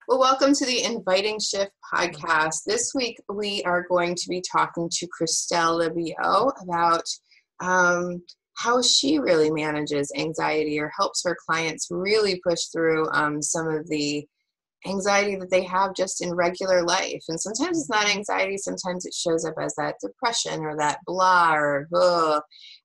Well, welcome to the Inviting Shift podcast. This week, we are going to be talking to Christel Libiot about how she really manages anxiety or helps her clients really push through some of the anxiety that they have just in regular life. And sometimes it's not anxiety, sometimes it shows up as that depression or that blah or ugh.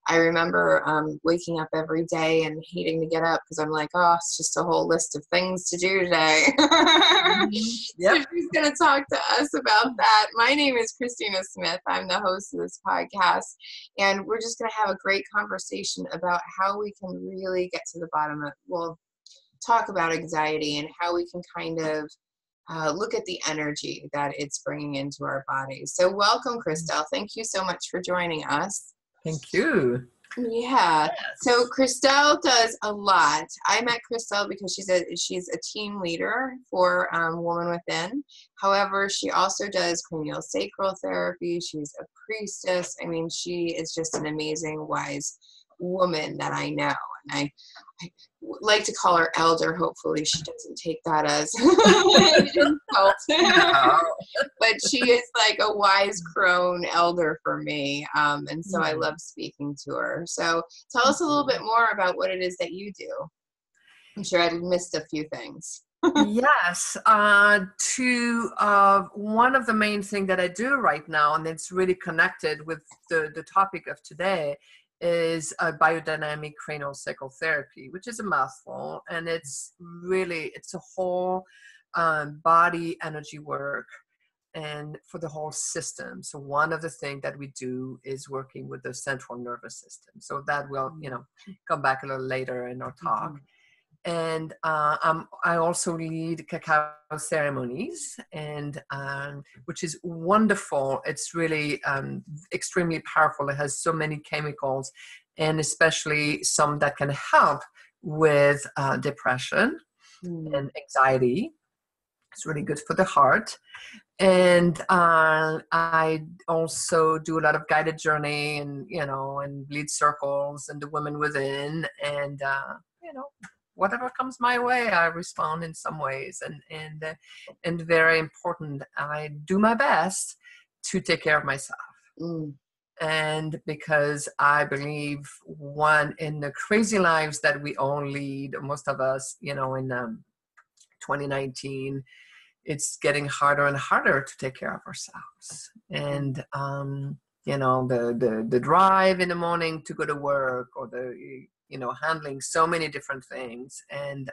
I remember waking up every day and hating to get up because I'm like, oh, it's just a whole list of things to do today. So Yep. she's going to talk to us about that. My name is Christina Smith. I'm the host of this podcast, and we're just going to have a great conversation about how we can really get to the bottom of, well, talk about anxiety and how we can kind of look at the energy that it's bringing into our bodies. So welcome, Christel. Thank you so much for joining us. Thank you. Yeah. Yes. So Christel does a lot. I met Christel because she's a team leader for Woman Within. However, she also does craniosacral therapy. She's a priestess. I mean, she is just an amazing, wise woman that I know. And I like to call her elder. Hopefully she doesn't take that as an insult. But she is like a wise crone elder for me. And so I love speaking to her. So tell us a little bit more about what it is that you do. I'm sure I missed a few things. Yes. One of the main things that I do right now, and it's really connected with the topic of today, is biodynamic craniosacral therapy, which is a mouthful, and it's a whole body energy work and for the whole system. So one of the things that we do is working with the central nervous system. So that will, come back a little later in our talk. And I also lead cacao ceremonies, and which is wonderful. It's really extremely powerful. It has so many chemicals, and especially some that can help with depression and anxiety. It's really good for the heart. And I also do a lot of guided journey and, and lead circles and the women within, and, whatever comes my way, I respond in some ways, and very important, I do my best to take care of myself. And because I believe, one, in the crazy lives that we all lead, most of us, in 2019, it's getting harder and harder to take care of ourselves. And, the drive in the morning to go to work, or handling so many different things. And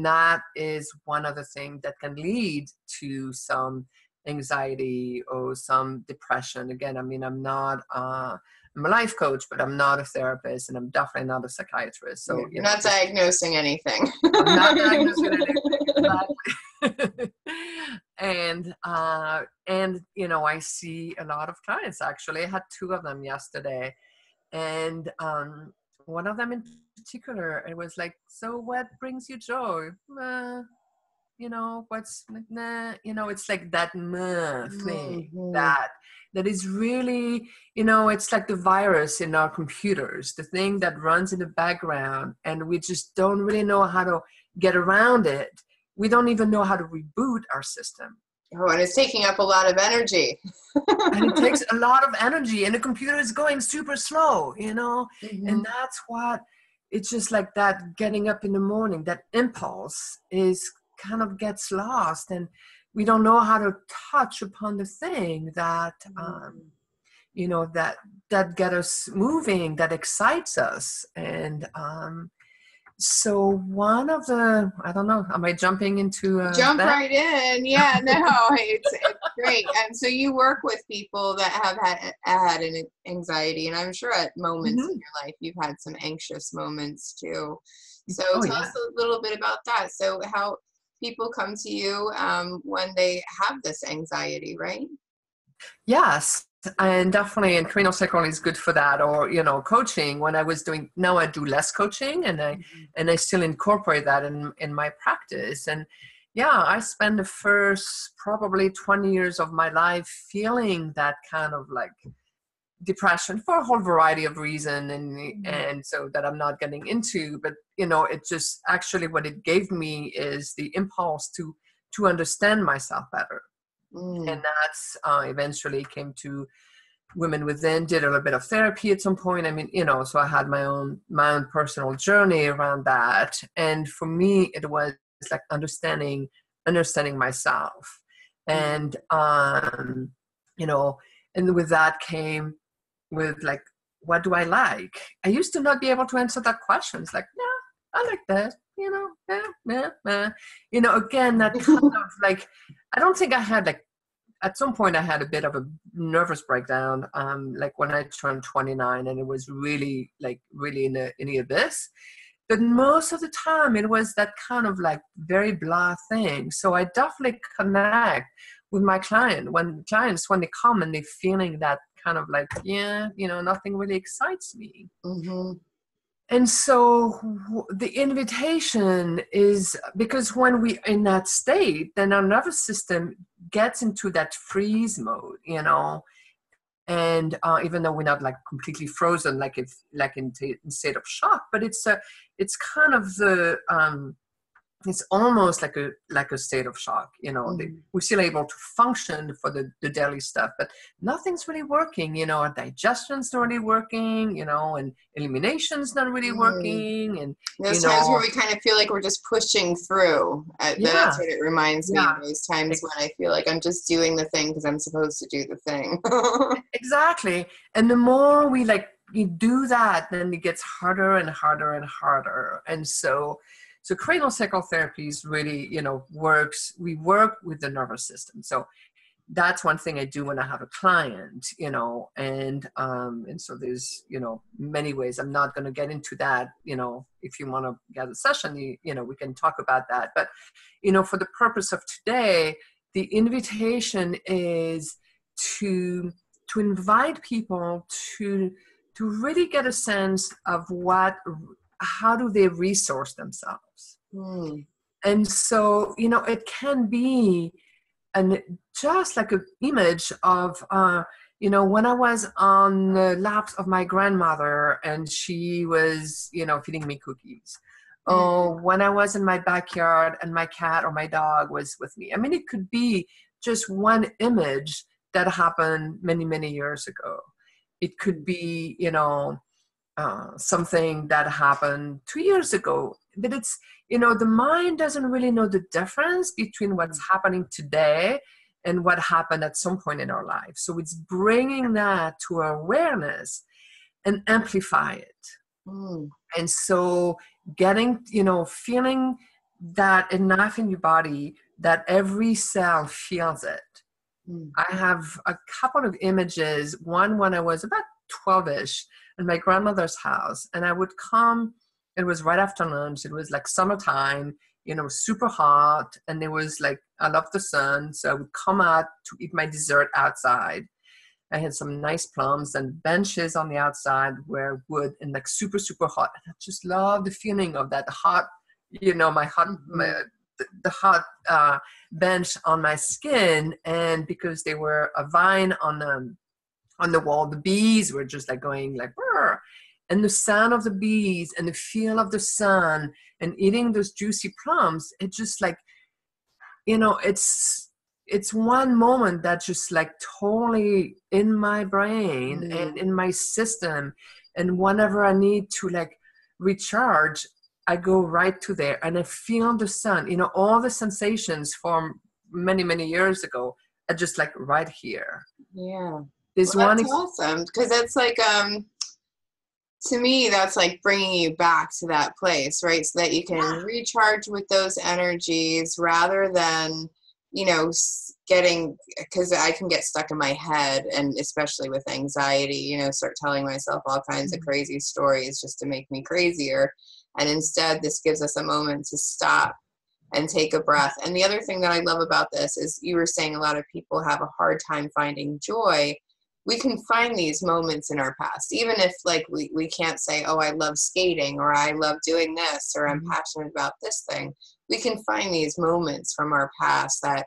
that is one of the things that can lead to some anxiety or some depression. Again, I mean, I'm a life coach, but I'm not a therapist, and I'm definitely not a psychiatrist. So you're not diagnosing anything. I'm not diagnosing anything. And I see a lot of clients. Actually, I had 2 of them yesterday, and one of them in particular, it was like, so what brings you joy? What's, nah, it's like that thing that is really, it's like the virus in our computers, the thing that runs in the background, and we just don't really know how to get around it. We don't even know how to reboot our system. Oh, and it's taking up a lot of energy. And it takes a lot of energy, and the computer is going super slow, and that's what, it's just like that getting up in the morning, that impulse is kind of gets lost, and we don't know how to touch upon the thing that, that get us moving, that excites us. And, so one of the, I don't know, am I jumping into Jump right in. Yeah, no, it's great. And so you work with people that have had an anxiety, and I'm sure at moments in your life you've had some anxious moments too. So tell us a little bit about that. So how people come to you when they have this anxiety, right? Yes. And definitely, and Craniosacral is good for that. Or, coaching, when I was doing, now I do less coaching, and I still incorporate that in my practice. And I spent the first probably 20 years of my life feeling that kind of like depression for a whole variety of reasons, and so that I'm not getting into, but it just actually what it gave me is the impulse to understand myself better. And that's eventually came to Women Within, did a little bit of therapy at some point. I mean, so I had my own personal journey around that. And for me, it was like understanding myself. And, and with that came with like, what do I like? I used to not be able to answer that question. It's like, I like that, again, that kind of like, I don't think I had like, at some point I had a bit of a nervous breakdown, like when I turned 29, and it was really in the abyss. But most of the time it was that kind of like very blah thing. So I definitely connect with my clients when they come and they're feeling that kind of like, nothing really excites me. And so the invitation is, because when we're in that state, then our nervous system gets into that freeze mode, and even though we're not like completely frozen, like in state of shock, but it's kind of the it's almost like a state of shock, we're still able to function for the daily stuff, but nothing's really working, our digestion's not really working, and elimination's not really working, and those times where we kind of feel like we're just pushing through. That's what it reminds me of, those times when I feel like I'm just doing the thing because I'm supposed to do the thing. Exactly. And the more we you do that, then it gets harder and harder and harder. And so craniosacral therapy is really, works. We work with the nervous system. So that's one thing I do when I have a client, and so there's, many ways. I'm not going to get into that, if you want to get a session, we can talk about that. But, for the purpose of today, the invitation is to invite people to really get a sense of how do they resource themselves. And so, it can be just like an image of, when I was on the laps of my grandmother and she was, feeding me cookies. Or when I was in my backyard and my cat or my dog was with me. I mean, it could be just one image that happened many, many years ago. It could be, something that happened 2 years ago. But it's, the mind doesn't really know the difference between what's happening today and what happened at some point in our life. So it's bringing that to our awareness and amplify it. And so getting, feeling that enough in your body that every cell feels it. I have a couple of images, one when I was about 12-ish in my grandmother's house, and I would come, it was right after lunch, it was like summertime, super hot, and there was like, I love the sun, so I would come out to eat my dessert outside. I had some nice plums, and benches on the outside were wood and like super, super hot. And I just love the feeling of that hot, the hot bench on my skin. And because there were a vine on the wall, the bees were just like going like, brr. And the sound of the bees and the feel of the sun and eating those juicy plums, it just like, it's one moment that's just like totally in my brain and in my system. And whenever I need to like recharge, I go right to there and I feel the sun, all the sensations from many, many years ago are just like right here. Yeah. That's awesome. Because that's like, to me, that's like bringing you back to that place, right? So that you can recharge with those energies rather than, because I can get stuck in my head, and especially with anxiety, start telling myself all kinds of crazy stories just to make me crazier. And instead, this gives us a moment to stop and take a breath. And the other thing that I love about this is you were saying a lot of people have a hard time finding joy. We can find these moments in our past, even if like we can't say, oh, I love skating, or I love doing this, or I'm passionate about this thing. We can find these moments from our past that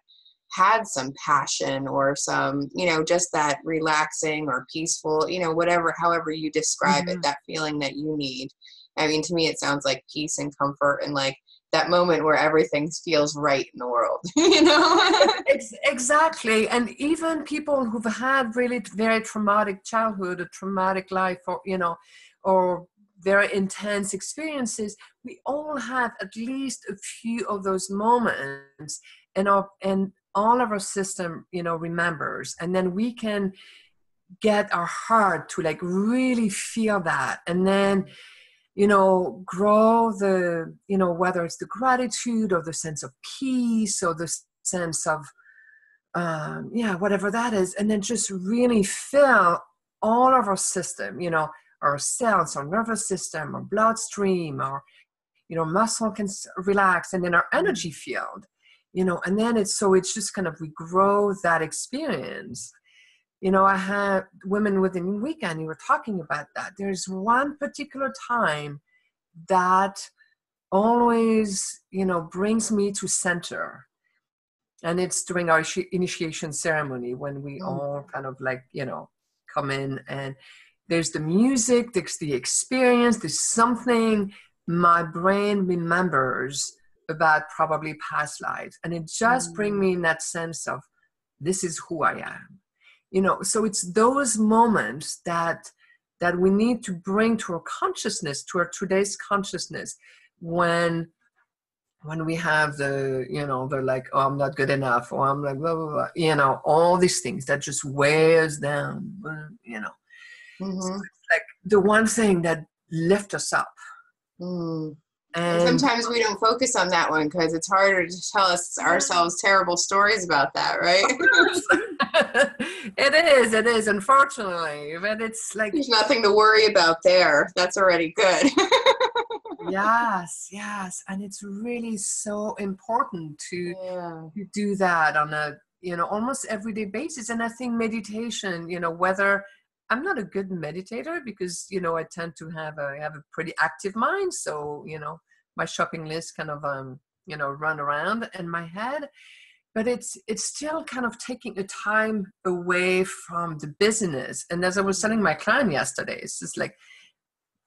had some passion or some, you know, just that relaxing or peaceful, you know, whatever, however you describe it, that feeling that you need. I mean, to me, it sounds like peace and comfort and like that moment where everything feels right in the world, you know? Exactly. And even people who've had really very traumatic childhood, a traumatic life, or, you know, or very intense experiences, we all have at least a few of those moments, and all of our system, you know, remembers. And then we can get our heart to like really feel that. And then, you know, grow the, you know, whether it's the gratitude or the sense of peace or the sense of, whatever that is. And then just really fill all of our system, you know, our cells, our nervous system, our bloodstream, our, you know, muscle can relax, and then our energy field, you know, and then it's just kind of, we grow that experience. You know, I had women within a weekend, you were talking about that. There's one particular time that always, you know, brings me to center. And it's during our initiation ceremony when we all kind of like, you know, come in, and there's the music, there's the experience, there's something my brain remembers about probably past lives. And it just brings me in that sense of, this is who I am. You know, so it's those moments that we need to bring to our consciousness, to our today's consciousness, when we have the, you know, they're like, oh, I'm not good enough, or I'm like, blah, blah, blah, you know, all these things that just wears down, you know. So it's like the one thing that lifts us up. And sometimes we don't focus on that one because it's harder to tell ourselves terrible stories about that, right? It is, unfortunately. But it's like, there's nothing to worry about there. That's already good. Yes. And it's really so important to do that on a, you know, almost everyday basis. And I think meditation, you know, whether I'm not a good meditator because, you know, I tend to have a pretty active mind. So, you know, my shopping list kind of, you know, run around in my head, but it's still kind of taking a time away from the business. And as I was telling my client yesterday, it's just like,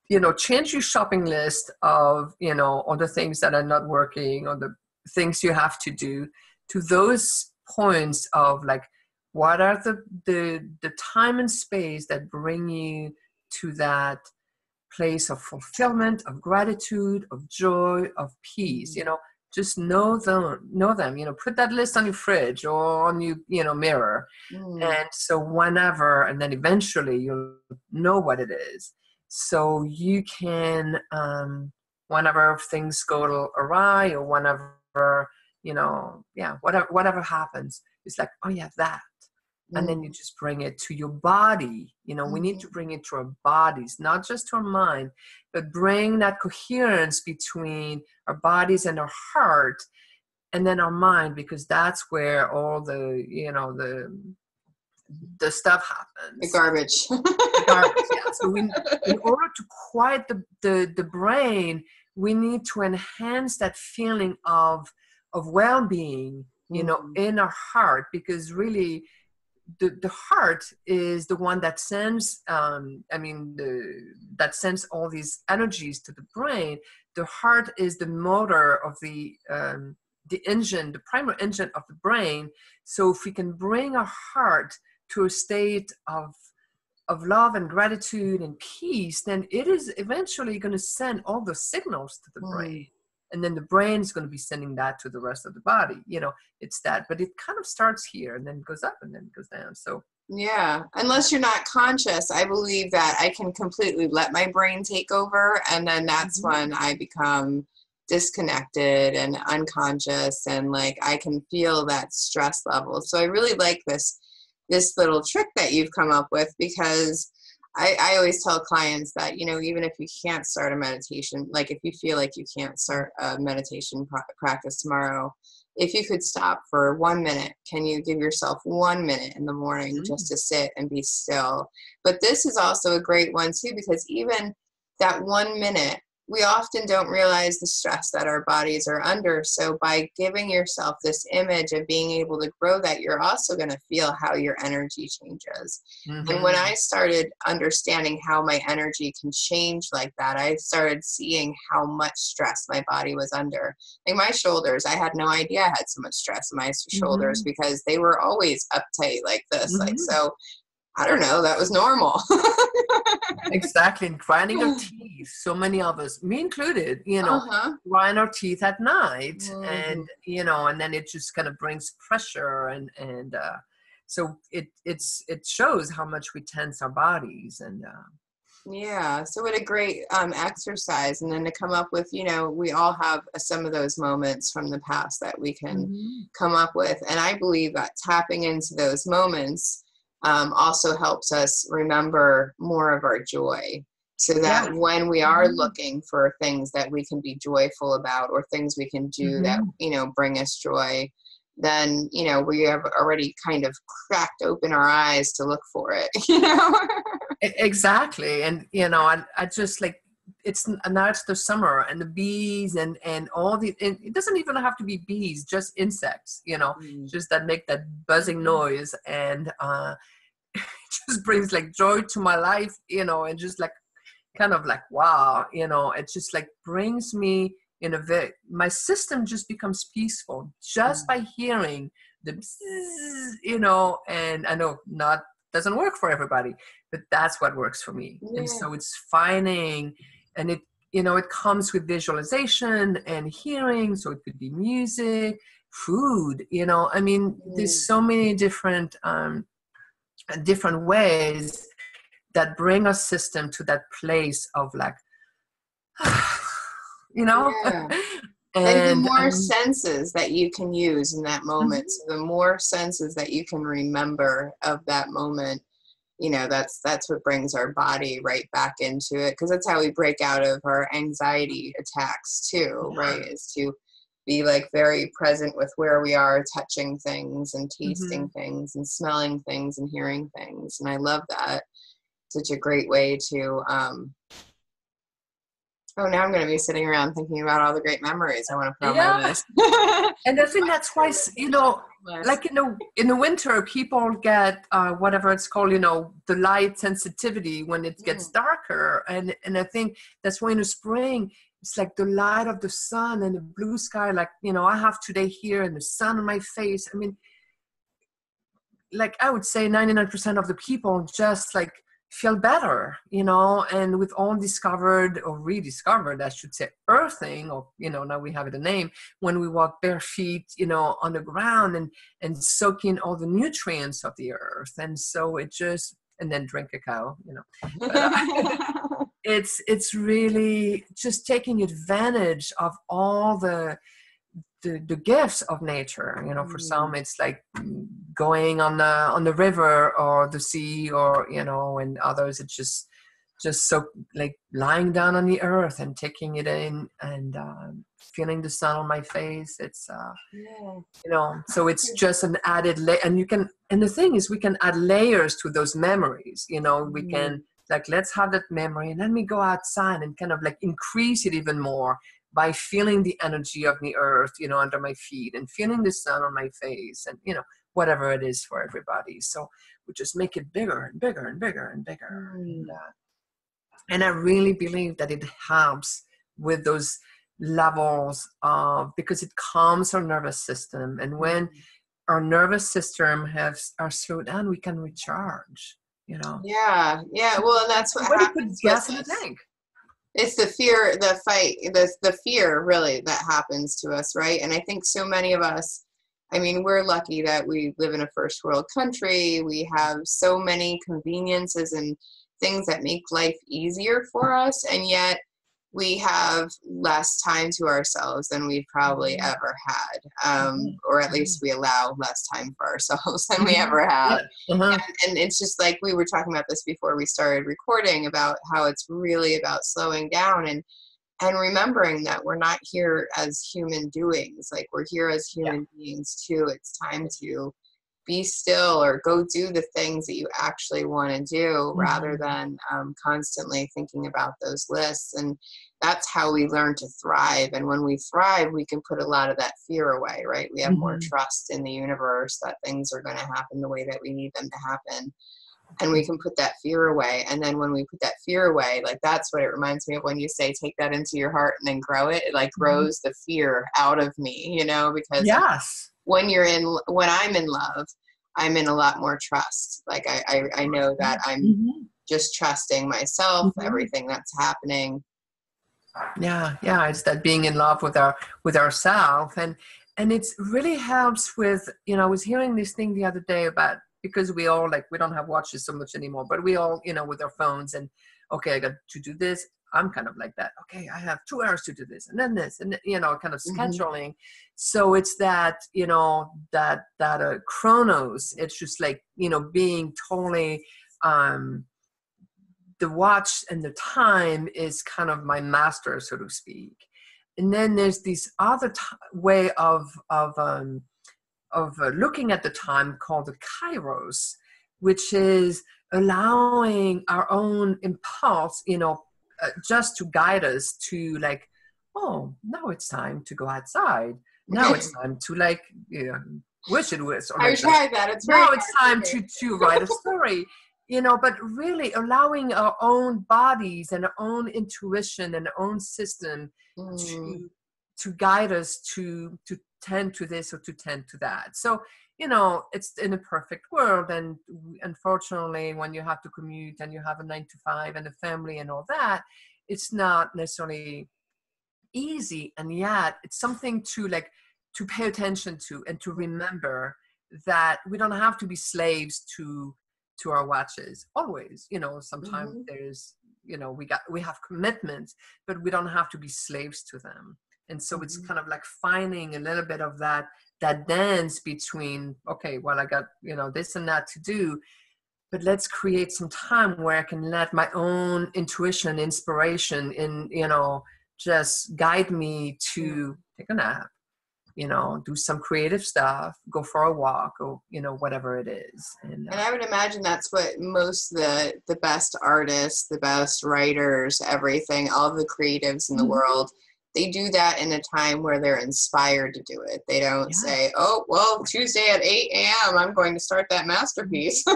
you know, change your shopping list of, you know, all the things that are not working or the things you have to do, to those points of like, what are the time and space that bring you to that place of fulfillment, of gratitude, of joy, of peace? You know, just know them, you know, put that list on your fridge or on your, you know, mirror. And so whenever, and then eventually you'll know what it is. So you can, whenever things go awry or whenever, you know, whatever happens, it's like, oh yeah, that. And then you just bring it to your body. You know, we need to bring it to our bodies, not just to our mind, but bring that coherence between our bodies and our heart, and then our mind, because that's where all the, you know, the stuff happens. The garbage. The garbage, yeah. So in order to quiet the brain, we need to enhance that feeling of well-being, you know, in our heart, because really, the heart is the one that sends, that sends all these energies to the brain. The heart is the motor of the engine, the primary engine of the brain. So if we can bring our heart to a state of love and gratitude and peace, then it is eventually going to send all the signals to the brain. And then the brain is going to be sending that to the rest of the body. You know, it's that, but it kind of starts here and then goes up and then goes down. So yeah, unless you're not conscious, I believe that I can completely let my brain take over, and then that's when I become disconnected and unconscious, and like I can feel that stress level. So I really like this little trick that you've come up with, because I always tell clients that, you know, even if you can't start a meditation, like if you feel like you can't start a meditation practice tomorrow, if you could stop for 1 minute, can you give yourself 1 minute in the morning just to sit and be still? But this is also a great one too, because even that 1 minute we often don't realize the stress that our bodies are under. So by giving yourself this image of being able to grow that, you're also going to feel how your energy changes. Mm-hmm. And when I started understanding how my energy can change like that, I started seeing how much stress my body was under. Like my shoulders, I had no idea I had so much stress in my shoulders because they were always uptight like this. Like, so I don't know, that was normal. Exactly. And grinding our teeth, so many of us, me included, grind our teeth at night, and and then it just kind of brings pressure, and so it shows how much we tense our bodies. And yeah, so what a great exercise. And then to come up with, we all have some of those moments from the past that we can come up with. And I believe that tapping into those moments also helps us remember more of our joy, so that when we are looking for things that we can be joyful about, or things we can do that, bring us joy, then, we have already kind of cracked open our eyes to look for it, Exactly. And, I just like, now it's the summer, and the bees and all the, and it doesn't even have to be bees, just insects, just that make that buzzing noise, and it just brings like joy to my life, and just like kind of like, wow, it just like brings me in a very, my system just becomes peaceful just by hearing the bzzz, and I know doesn't work for everybody, but that's what works for me. And so it's finding, and it it comes with visualization and hearing, so it could be music, food, I mean, there's so many different ways that bring our system to that place of like and the more senses that you can use in that moment, so the more senses that you can remember of that moment, that's what brings our body right back into it, because that's how we break out of our anxiety attacks too, right? Is to be like very present with where we are, touching things and tasting things and smelling things and hearing things. And I love that. Such a great way to now I'm going to be sitting around thinking about all the great memories I want to put on my list. And I think that's why, like in the winter, people get whatever it's called, the light sensitivity when it gets darker. And I think that's why in the spring, it's like the light of the sun and the blue sky, like, I have today here, and the sun on my face. I mean, like I would say 99% of the people just like feel better, and with all discovered or rediscovered, I should say, earthing, or, now we have it a name, when we walk bare feet, on the ground and soak in all the nutrients of the earth. And so it just, and then drink cacao, but, it's really just taking advantage of all the gifts of nature. For some it's like going on the river or the sea, or and others it's just so like lying down on the earth and taking it in, and feeling the sun on my face. It's so it's just an added layer, and the thing is, we can add layers to those memories. We can like, let's have that memory, and then we go outside and kind of like increase it even more by feeling the energy of the earth, under my feet, and feeling the sun on my face, and, whatever it is for everybody. So we just make it bigger and bigger and bigger and bigger. And I really believe that it helps with those levels because it calms our nervous system. And when our nervous system are slowed down, we can recharge, Yeah. Well, and that's what happens. Gas in the tank. It's the fear, the fight, the fear really that happens to us, right? And I think so many of us, I mean, we're lucky that we live in a first world country. We have so many conveniences and things that make life easier for us, and yet we have less time to ourselves than we've probably ever had, or at least we allow less time for ourselves than we ever have. And it's just like, we were talking about this before we started recording, about how it's really about slowing down and remembering that we're not here as human doings. Like, we're here as human beings too. It's time to be still or go do the things that you actually want to do rather than constantly thinking about those lists. And that's how we learn to thrive. And when we thrive, we can put a lot of that fear away, right? We have more trust in the universe that things are going to happen the way that we need them to happen. And we can put that fear away. And then when we put that fear away, like that's what it reminds me of when you say, take that into your heart and then grow it. It like grows the fear out of me, you know, because when I'm in love, I'm in a lot more trust. Like I know that I'm just trusting myself, everything that's happening. Yeah. It's that being in love with ourselves. And it's really helps with, you know, I was hearing this thing the other day about, because we all we don't have watches so much anymore, but we all, you know, with our phones and, okay, I got to do this. I'm kind of like that. Okay, I have 2 hours to do this and then this, and, you know, kind of scheduling. So it's that, you know, that chronos, it's just like, you know, being totally, the watch and the time is kind of my master, so to speak. And then there's this other way of looking at the time called the kairos, which is allowing our own impulse, you know, just to guide us to like, oh, now it's time to go outside. Now it's time to like, you know, wish it was. Or I tried that. It's now it's time to write a story, you know, but really allowing our own bodies and our own intuition and our own system to guide us to tend to this or to tend to that. So, you know, it's in a perfect world. And unfortunately, when you have to commute and you have a 9 to 5 and a family and all that, it's not necessarily easy. And yet it's something to like, to pay attention to and to remember that we don't have to be slaves to our watches always. You know, sometimes there's, you know, we have commitments, but we don't have to be slaves to them. And so it's kind of like finding a little bit of that dance between, okay, well, I got, you know, this and that to do, but let's create some time where I can let my own intuition, inspiration, you know, just guide me to take a nap, you know, do some creative stuff, go for a walk, or, you know, whatever it is. And I would imagine that's what most the best artists, the best writers, everything, all the creatives in the world, they do that in a time where they're inspired to do it. They don't say, oh, well, Tuesday at 8 a.m., I'm going to start that masterpiece. And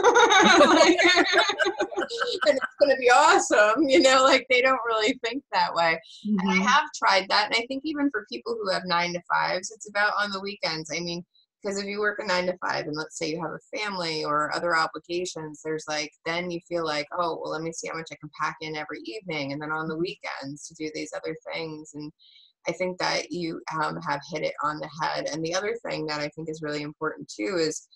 it's going to be awesome. You know, like they don't really think that way. And I have tried that. And I think even for people who have 9 to 5s, it's about on the weekends. I mean, because if you work a 9 to 5 and let's say you have a family or other obligations, there's like, then you feel like, oh, well, let me see how much I can pack in every evening. And then on the weekends to do these other things. And I think that you have hit it on the head. And the other thing that I think is really important too is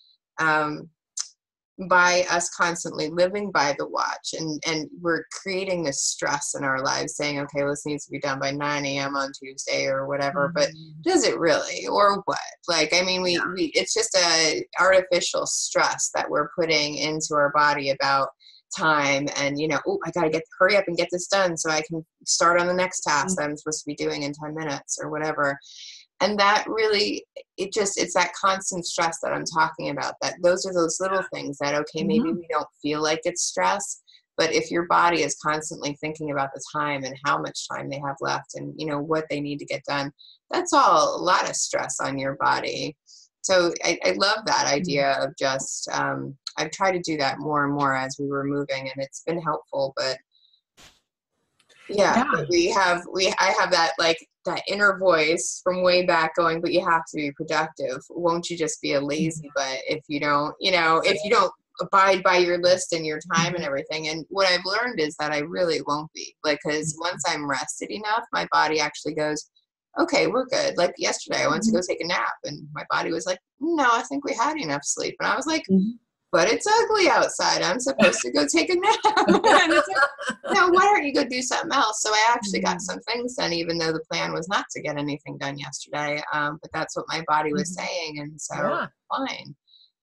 by us constantly living by the watch and we're creating this stress in our lives saying, okay, well, this needs to be done by 9 a.m. on Tuesday or whatever, but does it really, or what? Like, I mean, we it's just a artificial stress that we're putting into our body about time and, you know, oh, I got to hurry up and get this done so I can start on the next task that I'm supposed to be doing in 10 minutes or whatever. And that really, it's that constant stress that I'm talking about, that those are those little things that, okay, maybe we don't feel like it's stress, but if your body is constantly thinking about the time and how much time they have left and, you know, what they need to get done, that's all a lot of stress on your body. So I love that idea of just, I've tried to do that more and more as we were moving and it's been helpful, but but I have that, like, that inner voice from way back going, but you have to be productive. Won't you just be a lazy butt if you don't, you know, if you don't abide by your list and your time and everything. And what I've learned is that I really won't be, like, because once I'm rested enough, my body actually goes, okay, we're good. Like yesterday, I went to go take a nap and my body was like, no, I think we had enough sleep. And I was like, but it's ugly outside. I'm supposed to go take a nap. And it's like, no, why don't you go do something else? So I actually got some things done, even though the plan was not to get anything done yesterday. But that's what my body was saying. And so fine.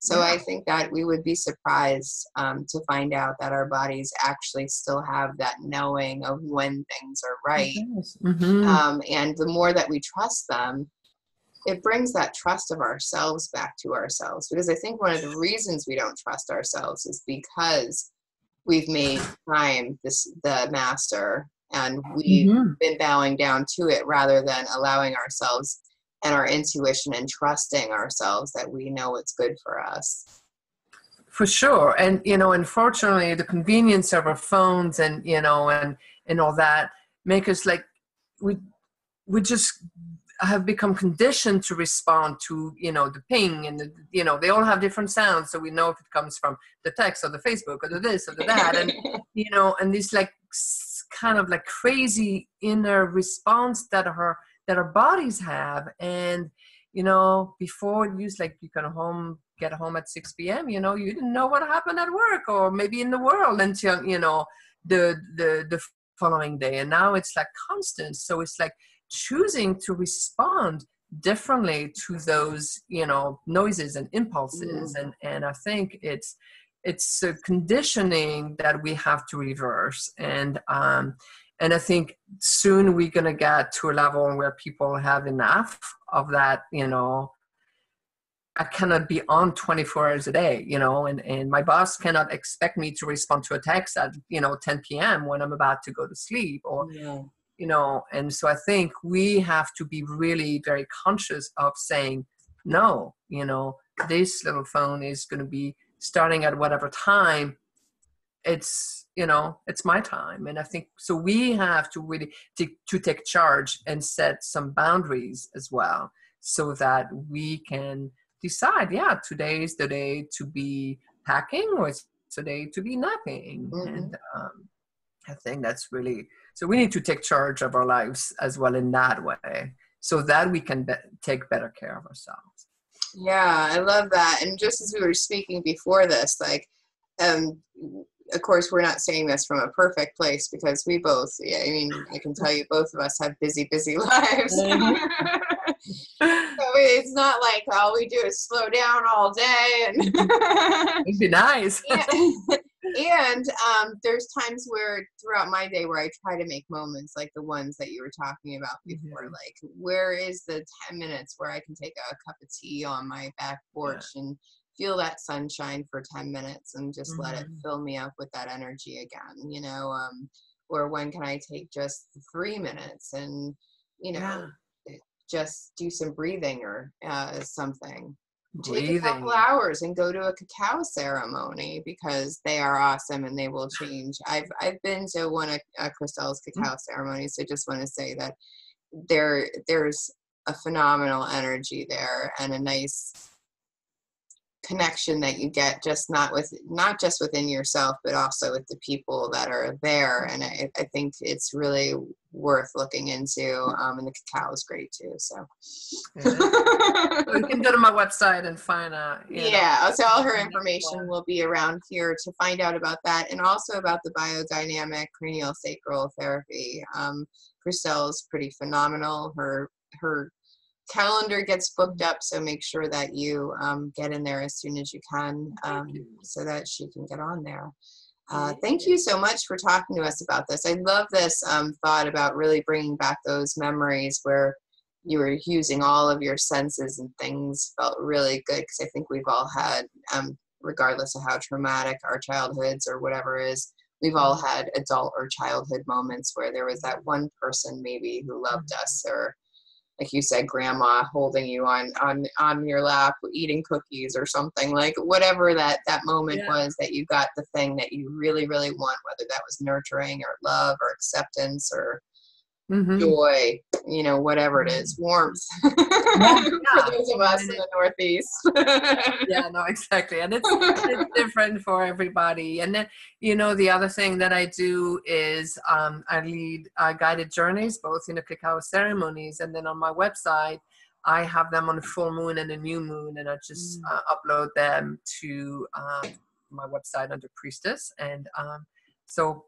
So I think that we would be surprised to find out that our bodies actually still have that knowing of when things are right. And the more that we trust them, it brings that trust of ourselves back to ourselves, because I think one of the reasons we don't trust ourselves is because we've made time the master, and we've been bowing down to it rather than allowing ourselves and our intuition and trusting ourselves that we know what's good for us. For sure. And, unfortunately, the convenience of our phones and, and all that make us like, we just have become conditioned to respond to, the ping and they all have different sounds. So we know if it comes from the text or the Facebook or the this or the that. And, and this like kind of like crazy inner response that our bodies have. And, before it used like you can get home at 6 p.m., you didn't know what happened at work or maybe in the world until, the following day. And now it's like constant. So it's like choosing to respond differently to those, noises and impulses. And I think it's a conditioning that we have to reverse. And I think soon we're going to get to a level where people have enough of that, I cannot be on 24 hours a day, and my boss cannot expect me to respond to a text at, 10 p.m. when I'm about to go to sleep or, and so I think we have to be really very conscious of saying, no, this little phone is going to be starting at whatever time. It's, it's my time. And I think, so we have to really to take charge and set some boundaries as well, so that we can decide, today is the day to be packing or it's today to be napping. And I think that's really, so we need to take charge of our lives as well in that way, so that we can take better care of ourselves. Yeah, I love that. And just as we were speaking before this, like, of course, we're not saying this from a perfect place, because we both, I can tell you both of us have busy lives. So it's not like all we do is slow down all day. And it'd be nice. And there's times where throughout my day where I try to make moments like the ones that you were talking about before, like where is the 10 minutes where I can take a cup of tea on my back porch and feel that sunshine for 10 minutes and just let it fill me up with that energy again, or when can I take just 3 minutes and, just do some breathing or something. Take a couple hours and go to a cacao ceremony, because they are awesome and they will change. I've been to one of Christel's cacao ceremonies. So I just want to say that there's a phenomenal energy there and a nice connection that you get, not just within yourself, but also with the people that are there. And I think it's really worth looking into. And the cacao is great too. So you can go to my website and find out. So all her information will be around here to find out about that, and also about the biodynamic craniosacral therapy. Christel's pretty phenomenal. Her calendar gets booked up, so make sure that you get in there as soon as you can, so that she can get on there. Thank you so much for talking to us about this. I love this thought about really bringing back those memories where you were using all of your senses and things felt really good, because I think we've all had, regardless of how traumatic our childhoods or whatever is, we've all had adult or childhood moments where there was that one person maybe who loved us, or like you said, grandma holding you on your lap, eating cookies or something, like whatever that moment was, that you got the thing that you really, really want, whether that was nurturing or love or acceptance or joy, whatever it is, warmth for those of us in the Northeast. No, exactly. And it's different for everybody. And then, the other thing that I do is I lead guided journeys, both in the cacao ceremonies, and then on my website, I have them on a full moon and a new moon, and I just upload them to my website under Priestess. And so,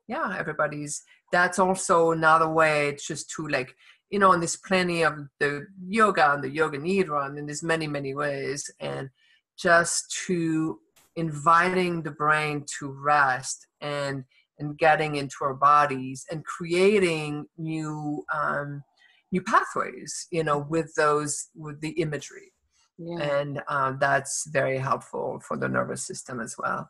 that's also another way just to and there's plenty of the yoga and the yoga nidra, and there's many, many ways, and just to inviting the brain to rest and getting into our bodies and creating new new pathways, you know, with the imagery. Yeah. And that's very helpful for the nervous system as well.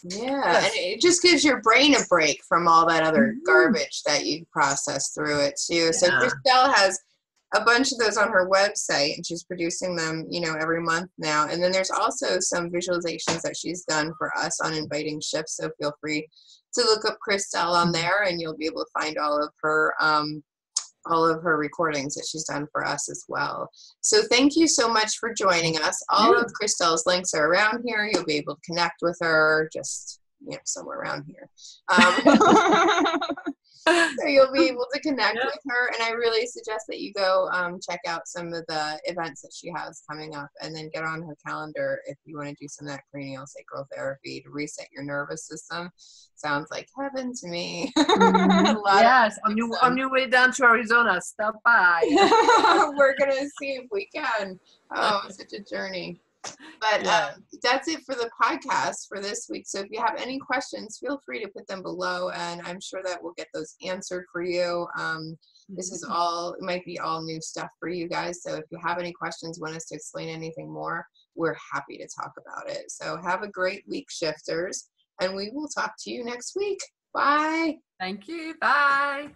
Yeah, and it just gives your brain a break from all that other garbage that you process through it too. Yeah. So Christel has a bunch of those on her website, and she's producing them, you know, every month now. And then there's also some visualizations that she's done for us on inviting shifts. So feel free to look up Christel on there, and you'll be able to find all of her recordings that she's done for us as well. So thank you so much for joining us. All of Christel's links are around here. You'll be able to connect with her just, you know, somewhere around here. So you'll be able to connect with her, and I really suggest that you go check out some of the events that she has coming up, and then get on her calendar if you want to do some of that craniosacral therapy to reset your nervous system. Sounds like heaven to me. Yes, on your way down to Arizona, stop by. We're gonna see if we can. Oh, such a journey. But that's it for the podcast for this week. So if you have any questions, feel free to put them below, and I'm sure that we'll get those answered for you. This is it might be all new stuff for you guys. So if you have any questions, want us to explain anything more, we're happy to talk about it. So have a great week, shifters, and we will talk to you next week. Bye. Thank you. Bye.